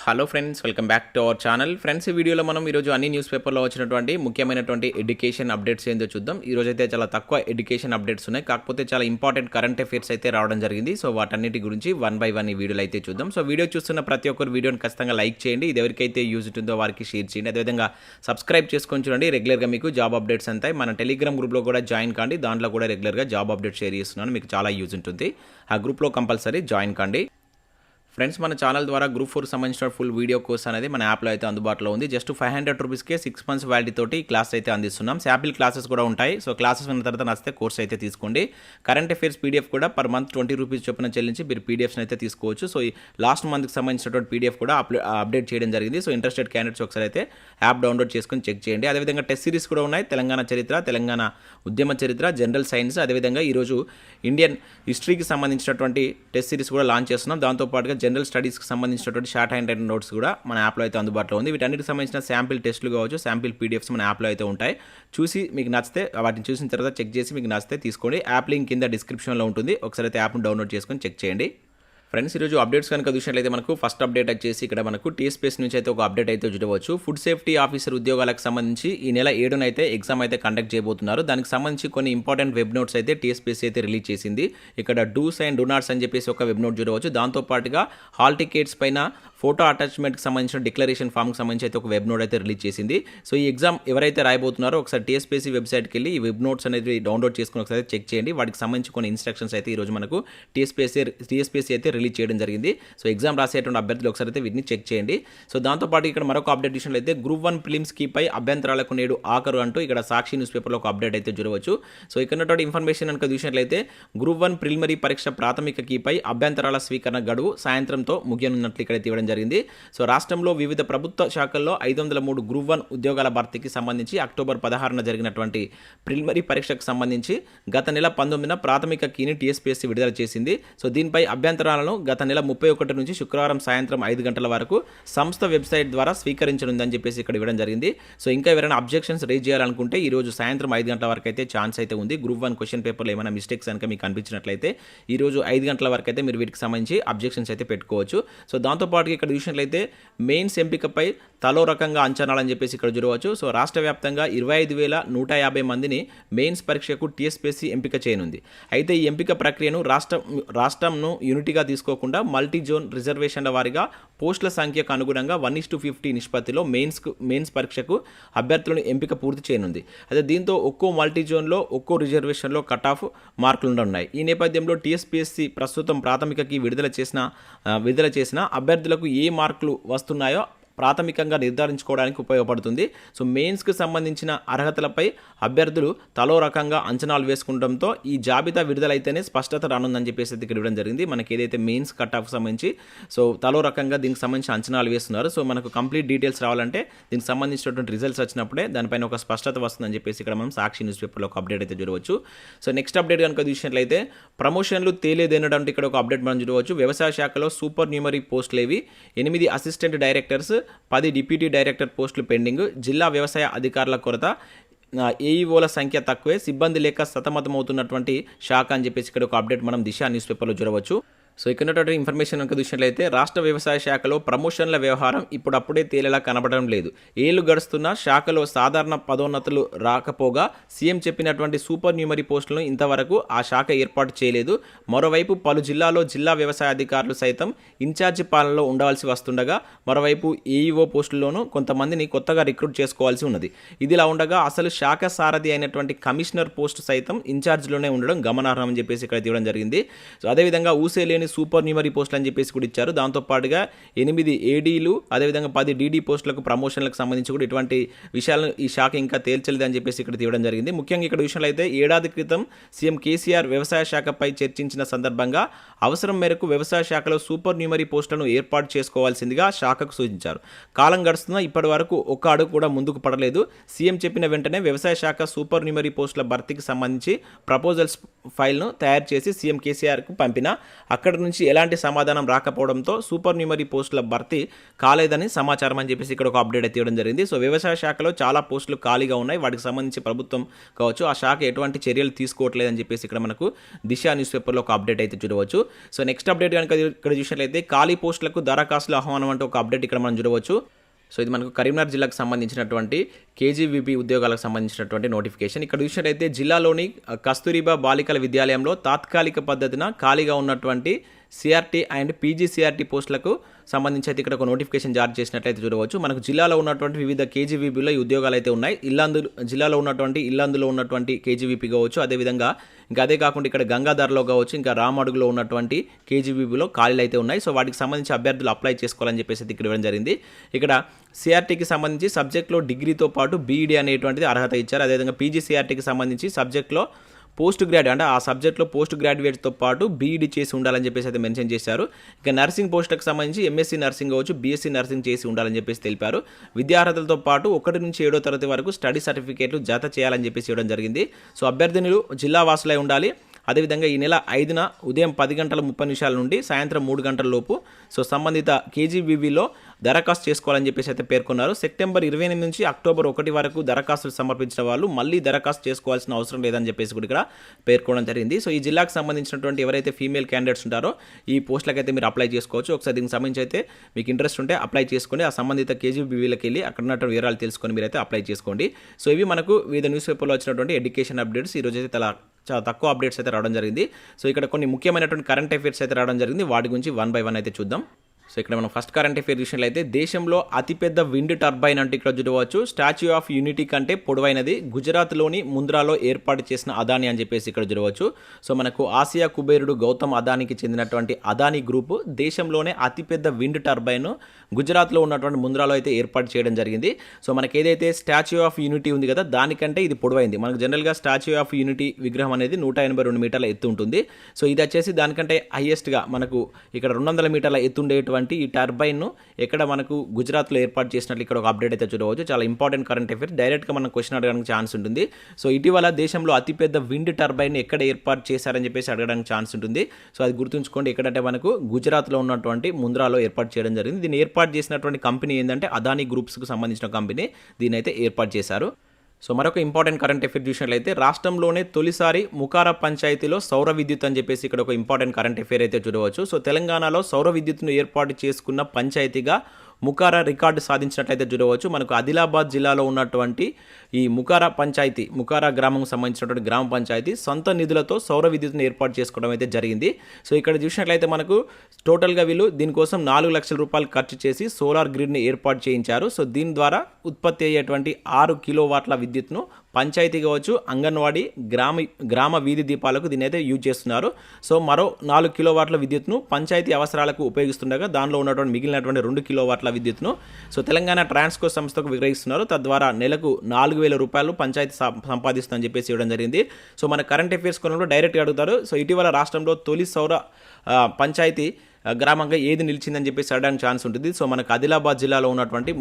Hello friends, welcome back to our channel. Friends, ఈ వీడియోలో మనం ఈరోజు అన్ని న్యూస్ పేపర్లో వచ్చినటువంటి ముఖ్యమైనటువంటి ఎడ్యుకేషన్ అప్డేట్స్ ఏందో చూద్దాం. ఈరోజు అయితే చాలా తక్కువ ఎడ్యుకేషన్ అప్డేట్స్ ఉన్నాయి, కాకపోతే చాలా ఇంపార్టెంట్ కరెంట్ అఫైర్స్ అయితే రావడం జరిగింది. సో వాటన్నిటి గురించి వన్ బై వన్ ఈ వీడియోలో అయితే చూద్దాం. సో వీడియో చూస్తున్న ప్రతి ఒక్కరు వీడియోని ఖచ్చితంగా లైక్ చేయండి. ఇది ఎవరికైతే యూజ్ ఉంటుందో వారికి షేర్ చేయండి. అదేవిధంగా సబ్స్క్రైబ్ చేసుకొని చూడండి. రెగ్యులర్గా మీకు జాబ్ అప్డేట్స్ అంతాయి. మన టెలిగ్రామ్ గ్రూప్లో కూడా జాయిన్ కాండి. దాంట్లో కూడా రెగ్యులర్గా జాబ్ అప్డేట్స్ షేర్ చేస్తున్నాను. మీకు చాలా యూజ్ ఉంటుంది. ఆ గ్రూప్లో కంపల్సరీ జాయిన్ కాండి. ఫ్రెండ్స్, మన ఛానల్ ద్వారా గ్రూప్ 4 సంబంధించిన ఫుల్ వీడియో కోర్స్ అనేది మన యాప్లో అయితే అందుబాటులో ఉంది. జస్ట్ 500 రూపీస్కే 6 months వ్యాలిటీ తోటి క్లాస్ అయితే అందిస్తున్నాం. శాంపిల్ క్లాసెస్ కూడా ఉంటాయి. సో క్లాసెస్ విన్న తర్వాత నచ్చితే కోర్స్ అయితే తీసుకోండి. కరెంట్ అఫైర్స్ పీడిఎఫ్ కూడా పర్ మంత్ 20 రూపీస్ చొప్పున చెల్లించి మీరు పీడిఎఫ్స్ అయితే తీసుకోవచ్చు. సో ఈ లాస్ట్ మంత్కి సంబంధించినటువంటి పీడిఎఫ్ కూడా అప్డేట్ చేయడం జరిగింది. సో ఇంట్రెస్టెడ్ క్యాండిడేట్స్ ఒకసారి అయితే యాప్ డౌన్లోడ్ చేసుకొని చెక్ చేయండి. అదేవిధంగా టెస్ట్ సిరీస్ కూడా ఉన్నాయి. తెలంగాణ చరిత్ర, తెలంగాణ ఉద్యమ చరిత్ర, జనరల్ సైన్స్, అదేవిధంగా ఈరోజు ఇండియన్ హిస్టరీకి సంబంధించినటువంటి టెస్ట్ సిరీస్ కూడా లాంచ్ చేస్తున్నాం. దాంతోపాటుగా జనరల్ స్టడీస్కి సంబంధించినటువంటి షార్ట్ హ్యాండ్ రైటింగ్ నోట్స్ కూడా మన యాప్లో అయితే అందుబాటులో ఉంది. వీటన్నిటికి సంబంధించిన శాంపిల్ టెస్టులు కావచ్చు, శాంపిల్ పీడిఎఫ్స్ మన యాప్లో అయితే ఉంటాయి. చూసి మీకు నచ్చితే వాటిని చూసిన తర్వాత చెక్ చేసి మీకు నచ్చితే తీసుకోండి. యాప్ లింక్ కింద డిస్క్రిప్షన్లో ఉంటుంది. ఒకసారి అయితే యాప్ను డౌన్లోడ్ చేసుకొని చెక్ చేయండి. ఫ్రెండ్స్, ఈరోజు అప్డేట్స్ కనుక చూసినట్లయితే మనకు ఫస్ట్ అప్డేట్ వచ్చేసి ఇక్కడ మనకు TSPSC నుంచి అయితే ఒక అప్డేట్ అయితే చూడవచ్చు. ఫుడ్ సేఫ్టీ ఆఫీసర్ ఉద్యోగాలకు సంబంధించి ఈ నెల 7న అయితే ఎగ్జామ్ అయితే కండక్ట్ చేయబోతున్నారు. దానికి సంబంధించి కొన్ని ఇంపార్టెంట్ వెబ్ నోట్స్ అయితే TSPSC అయితే రిలీజ్ చేసింది. ఇక్కడ డూస్ అండ్ డూ నాట్స్ అని చెప్పేసి ఒక వెబ్ నోట్ చూడవచ్చు. దాంతోపాటుగా హాల్ టికెట్స్ పైన ఫోటో అటాచ్మెంట్కి సంబంధించిన డిక్లరేషన్ ఫామ్కి సంబంధించి అయితే ఒక వెబ్ నోట్ అయితే రిలీజ్ చేసింది. సో ఈ ఎగ్జామ్ ఎవరైతే రాయబోతున్నారో ఒకసారి TSPSC వెబ్సైట్కి వెళ్ళి ఈ వెబ్ నోట్స్ అనేది డౌన్లోడ్ చేసుకుని ఒకసారి చెక్ చేయండి. వాటికి సంబంధించి కొన్ని ఇన్స్ట్రక్షన్స్ అయితే ఈరోజు మనకు TSPSC అయితే రిలీజ్ చేయడం జరిగింది. సో ఎగ్జామ్ రాసేటువంటి అభ్యర్థులు ఒకసారి అయితే వీటిని చెక్ చేయండి. సో దాంతోపాటు ఇక్కడ మరొక అప్డేట్ విషయంలో అయితే Group 1 ప్రిలిమ్స్ కీపై అభ్యంతరాలకు నేడు ఆఖరు అంటూ ఇక్కడ సాక్షి న్యూస్ పేపర్లో ఒక అప్డేట్ అయితే చూడవచ్చు. సో ఇక్కడ ఉన్నటువంటి ఇన్ఫర్మేషన్ కనుక చూసినట్లయితే Group 1 ప్రిలిమినరీ పరీక్ష ప్రాథమిక కీపై అభ్యంతరాల స్వీకరణ గడువు సాయంత్రంతో ముగియనున్నట్లు ఇక్కడ ఇవ్వడం జరిగింది. సో రాష్ట్రంలో వివిధ ప్రభుత్వ శాఖల్లో 503 Group 1 ఉద్యోగాల భర్తీకి సంబంధించి అక్టోబర్ 16న జరిగినటువంటి ప్రిలిమినరీ పరీక్షకు సంబంధించి గత నెల 19న ప్రాథమిక కీని TSPSC విడుదల చేసింది. సో దీనిపై అభ్యంతరాలను గత నెల 31 నుంచి శుక్రవారం సాయంత్రం 5 గంటల వరకు సంస్థ వెబ్సైట్ ద్వారా స్వీకరించనుందని చెప్పేసి ఇక్కడ ఇవ్వడం జరిగింది. సో ఇంకా ఎవరైనా అబ్జెక్షన్స్ రేజ్ చేయాలనుకుంటే ఈ రోజు సాయంత్రం 5 గంటల వరకు అయితే ఛాన్స్ అయితే ఉంది. Group 1 క్వశ్చన్ పేపర్లో ఏమైనా మిస్టేక్స్ కనుక మీకు అనిపించినట్లయితే ఈ రోజు 5 గంటల వరకు అయితే మీరు వీటికి సంబంధించి అబ్జెక్షన్స్ అయితే పెట్టుకోవచ్చు. సో దాంతోపాటు ఇక్కడ చూసినట్లయితే మెయిన్స్ ఎంపికపై తలో రకంగా అంచనాలని చెప్పేసి ఇక్కడ చూడవచ్చు. సో రాష్ట్ర వ్యాప్తంగా 25,150 మందిని మెయిన్స్ పరీక్షకు TSPSC ఎంపిక చేయనుంది. అయితే ఈ ఎంపిక ప్రక్రియను రాష్ట్రంను యూనిటీగా తీసుకోకుండా మల్టీ జోన్ రిజర్వేషన్ల వారీగా పోస్టుల సంఖ్యకు అనుగుణంగా 1:50 నిష్పత్తిలో మెయిన్స్ పరీక్షకు అభ్యర్థులను ఎంపిక పూర్తి చేయనుంది. అయితే దీంతో ఒక్కో మల్టీ జోన్లో ఒక్కో రిజర్వేషన్లో కట్ ఆఫ్ మార్కులు ఉన్నాయి. ఈ నేపథ్యంలో TSPSC ప్రస్తుతం ప్రాథమికకి విడుదల చేసిన అభ్యర్థులకు ఏ మార్కులు వస్తున్నాయో ప్రాథమికంగా నిర్ధారించుకోవడానికి ఉపయోగపడుతుంది. సో మెయిన్స్కి సంబంధించిన అర్హతలపై అభ్యర్థులు తలో రకంగా అంచనాలు వేసుకుంటడంతో ఈ జాబితా విడుదలైతేనే స్పష్టత రానుందని చెప్పేసి ఇక్కడ ఇవ్వడం జరిగింది. మనకి ఏదైతే మెయిన్స్ కట్ ఆఫ్ సంబంధించి సో తలో రకంగా దీనికి సంబంధించి అంచనాలు వేస్తున్నారు. సో మనకు కంప్లీట్ డీటెయిల్స్ రావాలంటే దీనికి సంబంధించినటువంటి రిజల్ట్స్ వచ్చినప్పుడే దానిపైన ఒక స్పష్టత వస్తుందని చెప్పేసి ఇక్కడ మనం సాక్షి న్యూస్ పేపర్లో ఒక అప్డేట్ అయితే చూడవచ్చు. సో నెక్స్ట్ అప్డేట్ కనుక చూసినట్లయితే ప్రమోషన్లు తేలేదేనడంటే ఇక్కడ ఒక అప్డేట్ మనం చూడవచ్చు. వ్యవసాయ శాఖలో సూపర్ న్యూమరీ పోస్టులు ఏవి? 8 అసిస్టెంట్ డైరెక్టర్స్, 10 డిప్యూటీ డైరెక్టర్ పోస్టులు పెండింగ్. జిల్లా వ్యవసాయ అధికారుల కొరత, ఏఈఓల సంఖ్య తక్కువే, సిబ్బంది లేక సతమతమవుతున్నటువంటి శాఖ అని చెప్పేసి ఇక్కడ ఒక అప్డేట్ మనం దిశ న్యూస్ పేపర్లో చూడవచ్చు. సో ఇక్కడ ఉన్నటువంటి ఇన్ఫర్మేషన్ కనుక చూసినట్లయితే రాష్ట్ర వ్యవసాయ శాఖలో ప్రమోషన్ల వ్యవహారం ఇప్పుడప్పుడే తేలేలా కనబడడం లేదు. ఏళ్లు గడుస్తున్నా శాఖలో సాధారణ పదోన్నతులు రాకపోగా సీఎం చెప్పినటువంటి సూపర్ న్యూమరీ పోస్టులను ఇంతవరకు ఆ శాఖ ఏర్పాటు చేయలేదు. మరోవైపు పలు జిల్లాలో జిల్లా వ్యవసాయ అధికారులు సైతం ఇన్ఛార్జి పాలనలో ఉండవలసి వస్తుండగా మరోవైపు ఏఈఓ పోస్టుల్లోనూ కొంతమందిని కొత్తగా రిక్రూట్ చేసుకోవాల్సి ఉన్నది. ఇదిలా ఉండగా అసలు శాఖ సారథి అయినటువంటి కమిషనర్ పోస్టు సైతం ఇన్ఛార్జిలోనే ఉండడం గమనార్హం అని చెప్పేసి ఇక్కడ తీయడం జరిగింది. సో అదేవిధంగా ఊసేలేని సూపర్ న్యూమరీ పోస్టులు అని చెప్పేసి కూడా ఇచ్చారు. దాంతోపాటుగా 8 ఏడీలు, అదేవిధంగా 10 డీడీ పోస్టులకు ప్రమోషన్లకు సంబంధించి కూడా ఇటువంటి విషయాలను ఈ శాఖ ఇంకా తేల్చలేదు అని చెప్పేసి ఇక్కడ తీయడం జరిగింది. ముఖ్యంగా ఇక్కడ విషయంలో అయితే ఏడాది క్రితం సీఎం కేసీఆర్ వ్యవసాయ శాఖపై చర్చించిన సందర్భంగా అవసరం మేరకు వ్యవసాయ శాఖలో సూపర్ న్యూమరీ పోస్టులను ఏర్పాటు చేసుకోవాల్సిందిగా శాఖకు సూచించారు. కాలం గడుస్తున్నా ఇప్పటి వరకు ఒక్క అడుగు కూడా ముందుకు పడలేదు. సీఎం చెప్పిన వెంటనే వ్యవసాయ శాఖ సూపర్ న్యూమరీ పోస్టుల భర్తీకి సంబంధించి ప్రపోజల్స్ ఫైల్ను తయారు చేసి సీఎం కేసీఆర్కు పంపిన అక్కడ కలెక్టర్ నుంచి ఎలాంటి సమాధానం రాకపోవడంతో సూపర్ న్యూమరీ పోస్టుల భర్తీ కాలేదని సమాచారం అని చెప్పేసి ఇక్కడ ఒక అప్డేట్ అయితే ఇవ్వడం జరిగింది. సో వ్యవసాయ శాఖలో చాలా పోస్టులు ఖాళీగా ఉన్నాయి, వాటికి సంబంధించి ప్రభుత్వం కావచ్చు ఆ శాఖ ఎటువంటి చర్యలు తీసుకోవట్లేదని చెప్పేసి ఇక్కడ మనకు దిశ న్యూస్ పేపర్లో ఒక అప్డేట్ అయితే చూడవచ్చు. సో నెక్స్ట్ అప్డేట్ కనుక ఇక్కడ చూసినట్లయితే ఖాళీ పోస్టులకు దరఖాస్తుల ఆహ్వానం అంటూ ఒక అప్డేట్ ఇక్కడ మనం చూడవచ్చు. సో ఇది మనకు కరీంనగర్ జిల్లాకు సంబంధించినటువంటి KGBV ఉద్యోగాలకు సంబంధించినటువంటి నోటిఫికేషన్. ఇక్కడ చూసినట్లయితే జిల్లాలోని కస్తూరిబా బాలికల విద్యాలయంలో తాత్కాలిక పద్ధతిన ఖాళీగా ఉన్నటువంటి CRT అండ్ PGCRT పోస్టులకు సంబంధించి అయితే ఇక్కడ ఒక నోటిఫికేషన్ జారీ చేసినట్లయితే చూడవచ్చు. మనకు జిల్లాలో ఉన్నటువంటి వివిధ KGBVలో ఈ ఉద్యోగాలు అయితే ఉన్నాయి. జిల్లాలో ఉన్నటువంటి ఇల్లందులో ఉన్నటువంటి KGBV కావచ్చు, అదేవిధంగా ఇంకా అదే కాకుండా ఇక్కడ గంగాధర్లో కావచ్చు, ఇంకా రామడుగులో ఉన్నటువంటి KGBVలో ఖాళీలు అయితే ఉన్నాయి. సో వాటికి సంబంధించి అభ్యర్థులు అప్లై చేసుకోవాలని చెప్పేసి ఇక్కడ ఇవ్వడం జరిగింది. ఇక్కడ CRTకి సంబంధించి సబ్జెక్ట్లో డిగ్రీతో పాటు BEd అనేటువంటిది అర్హత ఇచ్చారు. అదేవిధంగా PGCRTకి సంబంధించి సబ్జెక్ట్లో పోస్ట్ గ్రాడ్యుయేట్ అంటే ఆ సబ్జెక్ట్లో పోస్ట్ గ్రాడ్యుయేట్తో పాటు BEd చేసి ఉండాలని చెప్పేసి అయితే మెన్షన్ చేశారు. ఇక నర్సింగ్ పోస్టులకు సంబంధించి MSc నర్సింగ్ కావచ్చు, BSc నర్సింగ్ చేసి ఉండాలని చెప్పేసి తెలిపారు. విద్యార్హతలతో పాటు 1 నుంచి 7వ తరగతి వరకు స్టడీ సర్టిఫికేట్లు జత చేయాలని చెప్పేసి ఇవ్వడం జరిగింది. సో అభ్యర్థినులు జిల్లా వాసులై ఉండాలి. అదేవిధంగా ఈ నెల 5న ఉదయం 10:30 నుండి సాయంత్రం 3 గంటల లోపు సో సంబంధిత KGBVలో దరఖాస్తు చేసుకోవాలని చెప్పేసి అయితే పేర్కొన్నారు. సెప్టెంబర్ 28 నుంచి అక్టోబర్ 1 వరకు దరఖాస్తులు సమర్పించిన వాళ్ళు మళ్ళీ దరఖాస్తు చేసుకోవాల్సిన అవసరం లేదని చెప్పేసి కూడా ఇక్కడ పేర్కొనడం జరిగింది. సో ఈ జిల్లాకు సంబంధించినటువంటి ఎవరైతే ఫీమేల్ క్యాండిడేట్స్ ఉంటారో ఈ పోస్టులకు అయితే మీరు అప్లై చేసుకోవచ్చు. ఒకసారి దీనికి సంబంధించి అయితే మీకు ఇంట్రెస్ట్ ఉంటే అప్లై చేసుకొని ఆ సంబంధిత KGBVలకు వెళ్ళి అక్కడ ఉన్నటువంటి వివరాలు తెలుసుకొని మీరైతే అప్లై చేసుకోండి. సో ఇవి మనకు వివిధ న్యూస్ పేపర్లో వచ్చినటువంటి ఎడ్యుకేషన్ అప్డేట్స్. ఈ రోజు అయితే చాలా తక్కువ అప్డేట్స్ అయితే రావడం జరిగింది. సో ఇక్కడ కొన్ని ముఖ్యమైనటువంటి కరెంట్ అఫైర్స్ అయితే రావడం జరిగింది. వాటి గురించి 1 by 1 అయితే చూద్దాం. సో ఇక్కడ మనం ఫస్ట్ కరెంట్ అఫైర్ విషయంలో దేశంలో అతిపెద్ద విండ్ టర్బైన్ అంటే ఇక్కడ చూడవచ్చు స్టాచ్యూ ఆఫ్ యూనిటీ కంటే పొడవైనది గుజరాత్లోని ముంద్రాలో ఏర్పాటు చేసిన అదాని అని చెప్పేసి ఇక్కడ చూడవచ్చు. సో మనకు ఆసియా కుబేరుడు గౌతమ్ అదానికి చెందినటువంటి అదాని గ్రూప్ దేశంలోనే అతిపెద్ద విండ్ టర్బైన్ గుజరాత్లో ఉన్నటువంటి ముంద్రాలో అయితే ఏర్పాటు చేయడం జరిగింది. సో మనకి ఏదైతే స్టాచ్యూ ఆఫ్ యూనిటీ ఉంది కదా దానికంటే ఇది పొడవైంది. మనకు జనరల్గా స్టాచ్యూ ఆఫ్ యూనిటీ విగ్రహం అనేది 182 మీటర్ల ఎత్తు ఉంటుంది. సో ఇది వచ్చేసి దానికంటే హైయెస్ట్గా మనకు ఇక్కడ 200 మీటర్ల ఎత్తు ఉండేటువంటి ఈ టర్బైన్ను ఎక్కడ మనకు గుజరాత్లో ఏర్పాటు చేసినట్లు ఇక్కడ ఒక అప్డేట్ అయితే చూడవచ్చు. చాలా ఇంపార్టెంట్ కరెంట్ అఫైర్, డైరెక్ట్గా మనం క్వశ్చన్ అడగడానికి ఛాన్స్ ఉంటుంది. సో ఇటీవల దేశంలో అతిపెద్ద విండ్ టర్బైన్ ఎక్కడ ఏర్పాటు చేశారని చెప్పేసి అడగడానికి ఛాన్స్ ఉంటుంది. సో అది గుర్తుంచుకోండి, ఎక్కడంటే మనకు గుజరాత్లో ఉన్నటువంటి ముంద్రాలో ఏర్పాటు చేయడం జరిగింది. దీన్ని ఏర్పాటు చేసినటువంటి కంపెనీ ఏంటంటే అదాని గ్రూప్స్కి సంబంధించిన కంపెనీ దీన్ని అయితే ఏర్పాటు చేశారు. సో మరొక ఇంపార్టెంట్ కరెంట్ అఫైర్ చూసినట్లయితే రాష్ట్రంలోనే తొలిసారి ముకారా పంచాయతీలో సౌర విద్యుత్ అని చెప్పేసి ఇక్కడ ఒక ఇంపార్టెంట్ కరెంట్ అఫైర్ అయితే చూడవచ్చు. సో తెలంగాణలో సౌర విద్యుత్ను ఏర్పాటు చేసుకున్న పంచాయతీగా ముకారా రికార్డు సాధించినట్లయితే చూడవచ్చు. మనకు ఆదిలాబాద్ జిల్లాలో ఉన్నటువంటి ఈ ముకారా పంచాయతీ, ముకారా గ్రామం సంబంధించినటువంటి గ్రామ పంచాయతీ సొంత నిధులతో సౌర విద్యుత్ను ఏర్పాటు చేసుకోవడం అయితే జరిగింది. సో ఇక్కడ చూసినట్లయితే మనకు టోటల్గా వీళ్ళు దీనికోసం 4 లక్షల రూపాయలు ఖర్చు చేసి సోలార్ గ్రిడ్ని ఏర్పాటు చేయించారు. సో దీని ద్వారా ఉత్పత్తి అయ్యేటువంటి 6 కిలోవాట్ల విద్యుత్ను పంచాయతీ కావచ్చు, అంగన్వాడీ, గ్రామ వీధి దీపాలకు దీన్ని అయితే యూజ్ చేస్తున్నారు. సో మరో 4 కిలోవాట్ల విద్యుత్ను పంచాయతీ అవసరాలకు ఉపయోగిస్తుండగా దానిలో ఉన్నటువంటి మిగిలినటువంటి 2 కిలోవాట్ల విద్యుత్ను సో తెలంగాణ ట్రాన్స్కో సంస్థకు విక్రయిస్తున్నారు. తద్వారా నెలకు 4,000 రూపాయలు పంచాయతీ సంపాదిస్తుందని చెప్పేసి ఇవ్వడం జరిగింది. సో మన కరెంట్ అఫైర్స్ కొనలో డైరెక్ట్గా అడుగుతారు. సో ఇటీవల రాష్ట్రంలో తొలి సౌర పంచాయతీ గ్రామంగా ఏది నిలిచిందని చెప్పేసి అడగడానికి ఛాన్స్ ఉంటుంది. సో మనకు ఆదిలాబాద్ జిల్లాలో ఉన్నటువంటి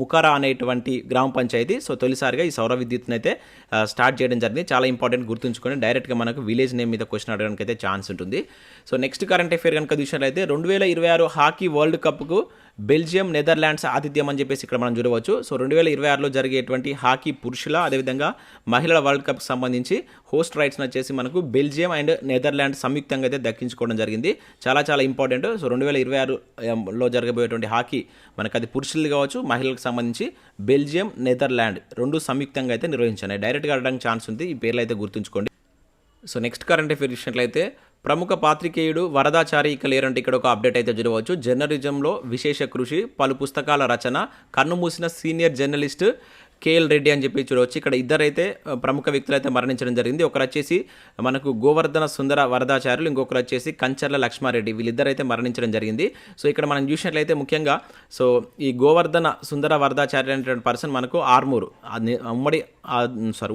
ముకారా అనేటువంటి గ్రామ పంచాయతీ సో తొలిసారిగా ఈ సౌర విద్యుత్ని అయితే స్టార్ట్ చేయడం జరిగింది. చాలా ఇంపార్టెంట్, గుర్తుంచుకొని డైరెక్ట్గా మనకు విలేజ్ నేమ్ మీద క్వశ్చన్ అడగడానికి అయితే ఛాన్స్ ఉంటుంది. సో నెక్స్ట్ కరెంట్ అఫైర్ కనుక చూసినట్లయితే 2026 హాకీ వరల్డ్ కప్కు బెల్జియం, నెదర్లాండ్స్ ఆతిథ్యం అని చెప్పేసి ఇక్కడ మనం చూడవచ్చు. సో 2026లో జరిగేటువంటి హాకీ పురుషుల అదేవిధంగా మహిళల వరల్డ్ కప్కి సంబంధించి హోస్ట్ రైట్స్ని వచ్చేసి మనకు బెల్జియం అండ్ నెదర్లాండ్ సంయుక్తంగా అయితే దక్కించుకోవడం జరిగింది. చాలా ఇంపార్టెంట్. సో 2026లో జరగబోయేటువంటి హాకీ మనకు అది పురుషులు కావచ్చు, మహిళలకు సంబంధించి బెల్జియం, నెదర్లాండ్ 2 సంయుక్తంగా అయితే నిర్వహించాయి. డైరెక్ట్గా అడగడానికి ఛాన్స్ ఉంది, ఈ పేర్లు అయితే గుర్తుంచుకోండి. సో నెక్స్ట్ కరెంట్ అఫైర్ చూసినట్లయితే ప్రముఖ పాత్రికేయుడు వరదాచారి ఇక లేరంటే ఇక్కడ ఒక అప్డేట్ అయితే చూడవచ్చు. జర్నలిజంలో విశేష కృషి, పలు పుస్తకాల రచన, కన్నుమూసిన సీనియర్ జర్నలిస్ట్ KL రెడ్డి అని చెప్పి చూడవచ్చు. ఇక్కడ ఇద్దరైతే ప్రముఖ వ్యక్తులు అయితే మరణించడం జరిగింది. ఒకరు వచ్చేసి మనకు గోవర్ధన సుందర వరదాచార్యులు, ఇంకొకరు వచ్చేసి కంచర్ల లక్ష్మారెడ్డి, వీళ్ళిద్దరైతే మరణించడం జరిగింది. సో ఇక్కడ మనం చూసినట్లయితే ముఖ్యంగా సో ఈ గోవర్ధన సుందర వరదాచార్యులు అనేటువంటి పర్సన్ మనకు ఆర్మూర్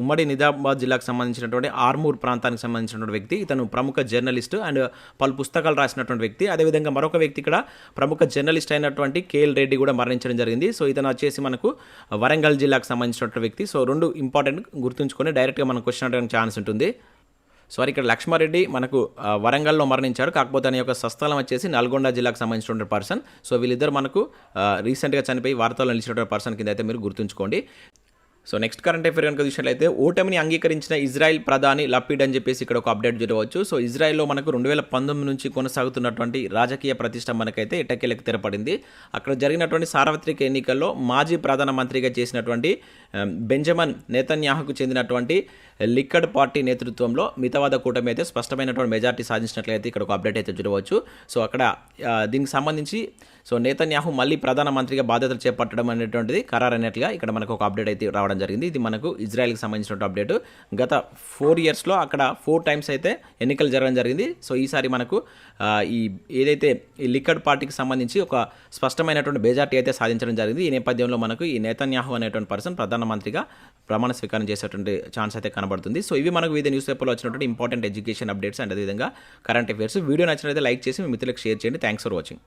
ఉమ్మడి నిజామాబాద్ జిల్లాకు సంబంధించినటువంటి ఆర్మూర్ ప్రాంతానికి సంబంధించినటువంటి వ్యక్తి. ఇతను ప్రముఖ జర్నలిస్ట్ అండ్ పలు పుస్తకాలు రాసినటువంటి వ్యక్తి. అదేవిధంగా మరొక వ్యక్తి ఇక్కడ ప్రముఖ జర్నలిస్ట్ అయినటువంటి KL రెడ్డి కూడా మరణించడం జరిగింది. సో ఇతను వచ్చేసి మనకు వరంగల్ జిల్లాకు సంబంధించినటువంటి వ్యక్తి. సో 2 ఇంపార్టెంట్, గుర్తుంచుకొని డైరెక్ట్గా మనం క్వశ్చన్ అడగడానికి ఛాన్స్ ఉంటుంది. సారీ ఇక్కడ లక్ష్మారెడ్డి మనకు వరంగల్లో మరణించారు. కాకపోతే ఆయన యొక్క స్వస్థలం వచ్చేసి నల్గొండ జిల్లాకు సంబంధించినటువంటి పర్సన్. సో వీళ్ళిద్దరు మనకు రీసెంట్గా చనిపోయి వార్తల్లో నిలిచినటువంటి పర్సన్ కింద అయితే మీరు గుర్తుంచుకోండి. సో నెక్స్ట్ కరెంట్ అఫేర్ కనుక చూసినట్లయితే ఓటమిని అంగీకరించిన ఇజ్రాయెల్ ప్రధాని లపిడ్ అని చెప్పేసి ఇక్కడ ఒక అప్డేట్ చూడవచ్చు. సో ఇజ్రాయెల్లో మనకు 2019 నుంచి కొనసాగుతున్నటువంటి రాజకీయ ప్రతిష్ట మనకైతే ఎట్టకేలకు తెరపడింది. అక్కడ జరిగినటువంటి సార్వత్రిక ఎన్నికల్లో మాజీ ప్రధానమంత్రిగా చేసినటువంటి బెంజమిన్ నెతన్యాహుకు చెందినటువంటి లిక్కడ్ పార్టీ నేతృత్వంలో మితవాద కూటమి అయితే స్పష్టమైనటువంటి మెజార్టీ సాధించినట్లయితే ఇక్కడ ఒక అప్డేట్ అయితే చూడవచ్చు. సో అక్కడ దీనికి సంబంధించి సో నెతన్యాహు మళ్ళీ ప్రధానమంత్రిగా బాధ్యతలు చేపట్టడం అనేటువంటిది ఖరారైనట్లుగా ఇక్కడ మనకు ఒక అప్డేట్ అయితే రావడం జరిగింది. ఇది మనకు ఇజ్రాయెల్కి సంబంధించిన అప్డేట్. గత 4 ఇయర్స్లో అక్కడ 4 టైమ్స్ అయితే ఎన్నికలు జరగడం జరిగింది. సో ఈసారి మనకు ఈ ఏదైతే ఈ లిక్కడ్ పార్టీకి సంబంధించి ఒక స్పష్టమైనటువంటి మెజార్టీ అయితే సాధించడం జరిగింది. ఈ నేపథ్యంలో మనకు ఈ నెతన్యాహు అనేటువంటి పర్సన్ ప్రధానమంత్రిగా ప్రమాణ స్వీకారం చేసేటువంటి ఛాన్స్ అయితే కనబడుతుంది. సో ఇవి మనకు వివిధ న్యూస్ పేపర్లో వచ్చినటువంటి ఇంపార్టెంట్ ఎడ్యుకేషన్ అప్డేట్స్ అండ్ అదేవిధంగా కరెంట్ అఫేర్స్. వీడియో నచ్చినట్లయితే లైక్ చేసి మీ మిత్రులకు షేర్ చేయండి. Thanks for watching.